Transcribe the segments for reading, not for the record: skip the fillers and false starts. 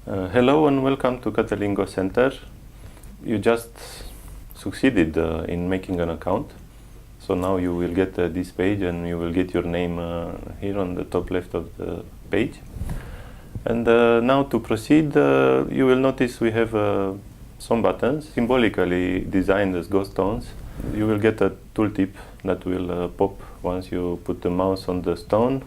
Hello and welcome to Catalin Go Center. You just succeeded in making an account. So now you will get this page and you will get your name here on the top left of the page. And now to proceed, you will notice we have some buttons symbolically designed as ghost stones. You will get a tooltip that will pop once you put the mouse on the stone,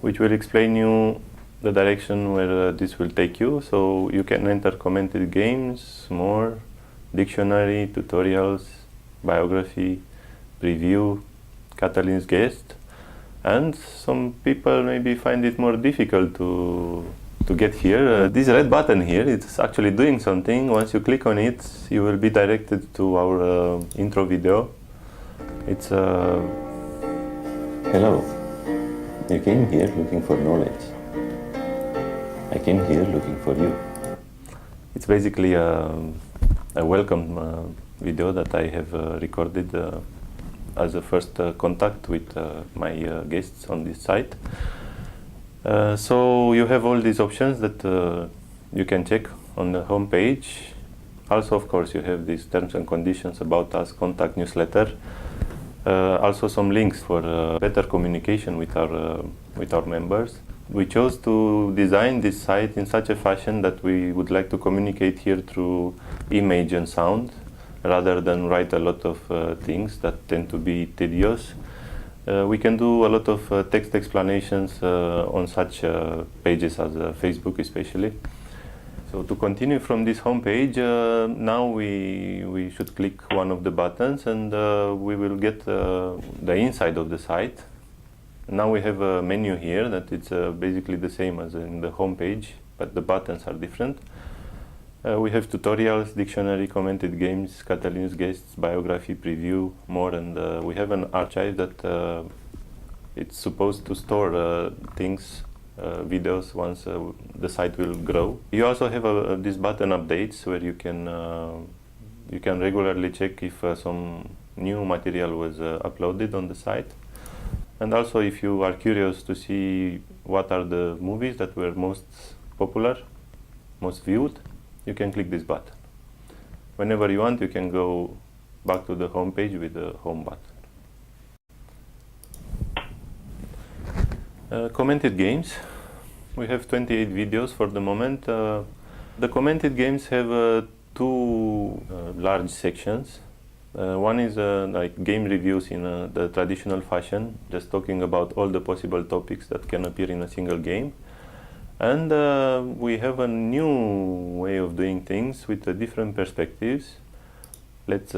which will explain you the direction where this will take you. So you can enter commented games, more, dictionary, tutorials, biography, preview, Catalin's guest, and some people maybe find it more difficult to get here. This red button here, it's actually doing something. Once you click on it, you will be directed to our intro video. It's Hello. You came here looking for knowledge. I came here looking for you. It's basically a welcome video that I have recorded as a first contact with my guests on this site. So you have all these options that you can check on the home page. Also, of course, you have these terms and conditions, about us, contact, newsletter. Also some links for better communication with our members. We chose to design this site in such a fashion that we would like to communicate here through image and sound, rather than write a lot of things that tend to be tedious. We can do a lot of text explanations on such pages as Facebook especially. So to continue from this home page, now we should click one of the buttons and we will get the inside of the site. Now we have a menu here that it's basically the same as in the home page, but the buttons are different. We have tutorials, dictionary, commented games, Catalin's guests, biography, preview, more, and we have an archive that it's supposed to store things, videos, once the site will grow. You also have this button updates where you can regularly check if some new material was uploaded on the site. And also, if you are curious to see what are the movies that were most popular, most viewed, you can click this button. Whenever you want, you can go back to the home page with the home button. Commented games. We have 28 videos for the moment. The commented games have two large sections. One is like game reviews in the traditional fashion, just talking about all the possible topics that can appear in a single game. And we have a new way of doing things with different perspectives. Let's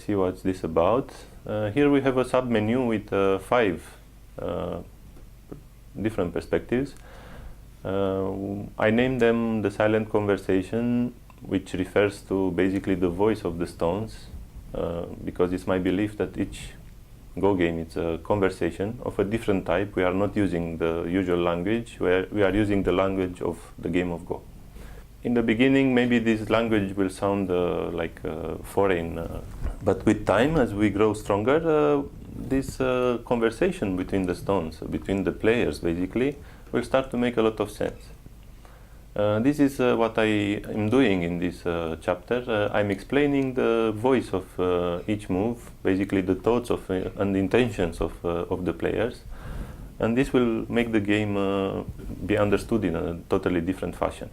see what's this about. Here we have a sub-menu with 5 different perspectives. I named them the silent conversation, which refers to basically the voice of the stones. Because it's my belief that each Go game is a conversation of a different type. We are not using the usual language, we are using the language of the game of Go. In the beginning, maybe this language will sound like foreign, but with time, as we grow stronger, this conversation between the stones, between the players basically, will start to make a lot of sense. This is what I am doing in this chapter. I'm explaining the voice of each move, basically the thoughts of and the intentions of the players, and this will make the game be understood in a totally different fashion.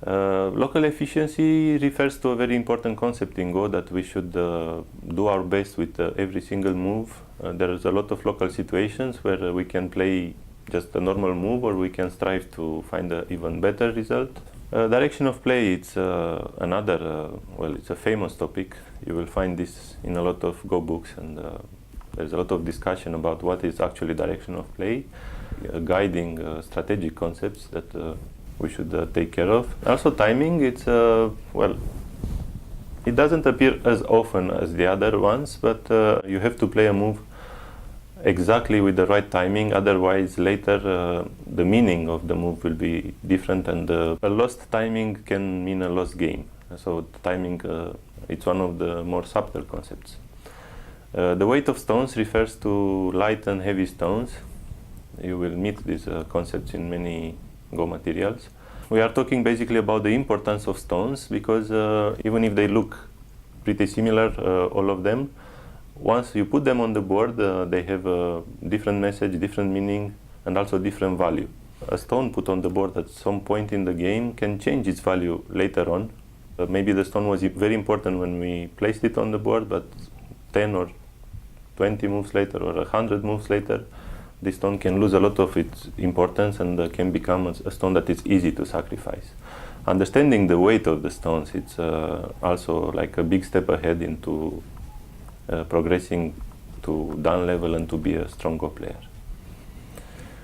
Local efficiency refers to a very important concept in Go, that we should do our best with every single move. There is a lot of local situations where we can play just a normal move, or we can strive to find an even better result. Direction of play, it's another, well, it's a famous topic. You will find this in a lot of Go books, and there's a lot of discussion about what is actually direction of play, guiding strategic concepts that we should take care of. Also timing, it's, well, it doesn't appear as often as the other ones, but you have to play a move exactly with the right timing, otherwise later the meaning of the move will be different, and a lost timing can mean a lost game. So timing, it's one of the more subtle concepts. The weight of stones refers to light and heavy stones. You will meet these concepts in many Go materials. we are talking basically about the importance of stones, because even if they look pretty similar, all of them, once you put them on the board, they have a different message, different meaning, and also different value. A stone put on the board at some point in the game can change its value later on. Maybe the stone was very important when we placed it on the board, but 10 or 20 moves later or 100 moves later, this stone can lose a lot of its importance and can become a stone that is easy to sacrifice. Understanding the weight of the stones, it's also like a big step ahead into progressing to down level and to be a strong Go player.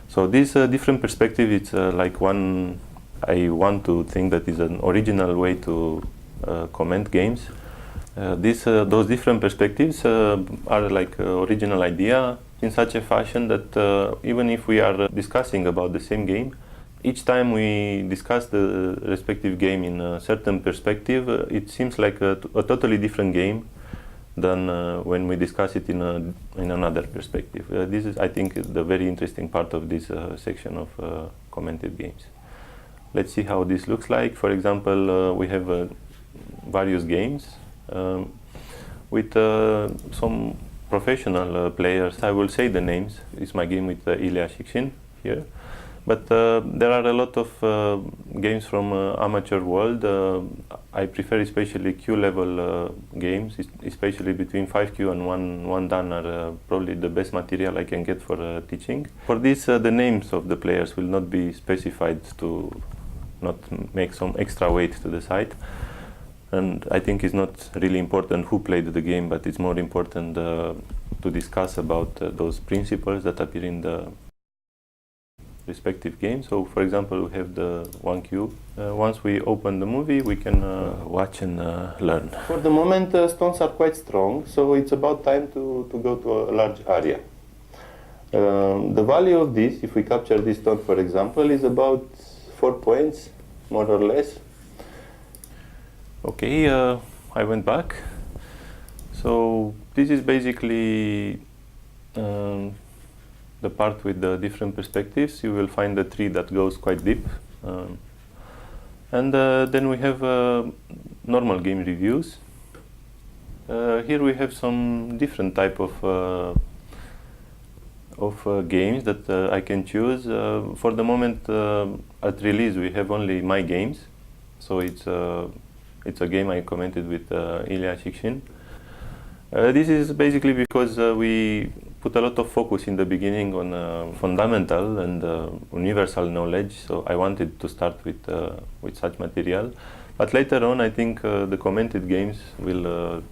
So this different perspective, it's like one, I want to think that is an original way to comment games. Those different perspectives are like original idea in such a fashion that even if we are discussing about the same game, each time we discuss the respective game in a certain perspective, it seems like a totally different game than when we discuss it in another perspective. This is, I think, the very interesting part of this section of commented games. Let's see how this looks like. For example, we have various games with some professional players. I will say the names. It's my game with Ilya Shikshin here. But there are a lot of games from amateur world. I prefer especially Q level games, especially between 5Q and 1 Dan are probably the best material I can get for teaching. For this, the names of the players will not be specified to not make some extra weight to the site. And I think it's not really important who played the game, but it's more important to discuss about those principles that appear in the respective game. So, for example, we have the 1Q. Once we open the movie, we can watch and learn. For the moment, stones are quite strong, so it's about time to go to a large area. The value of this, if we capture this stone, for example, is about 4 points, more or less. Okay, I went back. So this is basically the part with the different perspectives. You will find the tree that goes quite deep. And then we have normal game reviews. Here we have some different type of games that I can choose. For the moment, at release, we have only my games. So it's a game I commented with Ilya Shikshin. This is basically because we put a lot of focus in the beginning on fundamental and universal knowledge. So I wanted to start with such material. But later on, I think the commented games will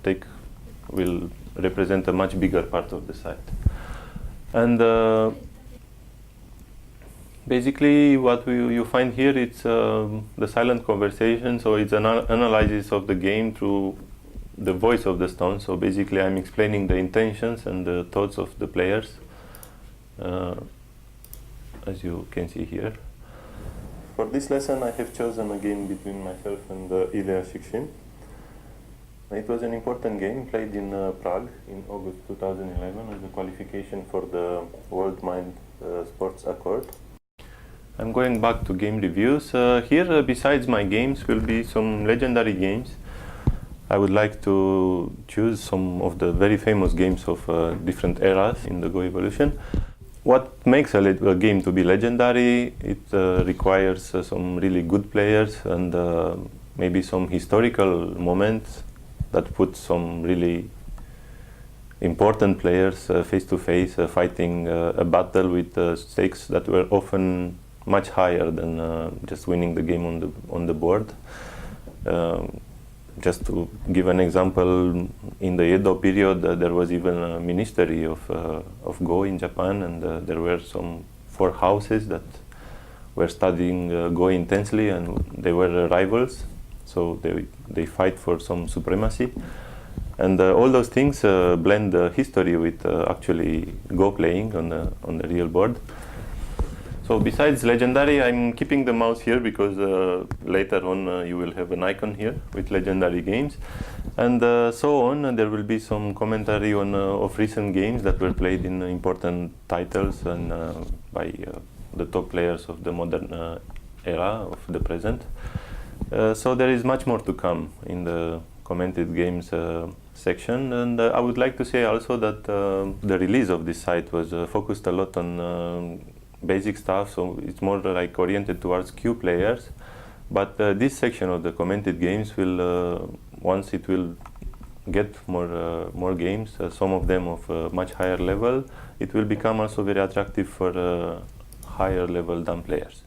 represent a much bigger part of the site. And basically, what you find here, it's the silent conversation. So it's an analysis of the game through the voice of the stone. So basically, I'm explaining the intentions and the thoughts of the players, as you can see here. For this lesson, I have chosen a game between myself and Ilya Shikshin. It was an important game played in Prague in August 2011 as a qualification for the World Mind Sports Accord. I'm going back to game reviews. Here, besides my games, will be some legendary games. I would like to choose some of the very famous games of different eras in the Go evolution. What makes a game to be legendary? It requires some really good players and maybe some historical moments that put some really important players face to face, fighting a battle with stakes that were often much higher than just winning the game on the board. Just to give an example, in the Edo period, there was even a ministry of Go in Japan, and there were some 4 houses that were studying Go intensely, and they were rivals. So they fight for some supremacy, and all those things blend history with actually Go playing on the real board. So besides legendary, I'm keeping the mouse here because later on you will have an icon here with legendary games, and so on. And there will be some commentary on of recent games that were played in important titles and by the top players of the modern era of the present. So there is much more to come in the commented games section, and I would like to say also that the release of this site was focused a lot on basic stuff, so it's more like oriented towards Q players. But this section of the commented games will, once it will get more games, some of them of a much higher level, it will become also very attractive for higher level dumb players.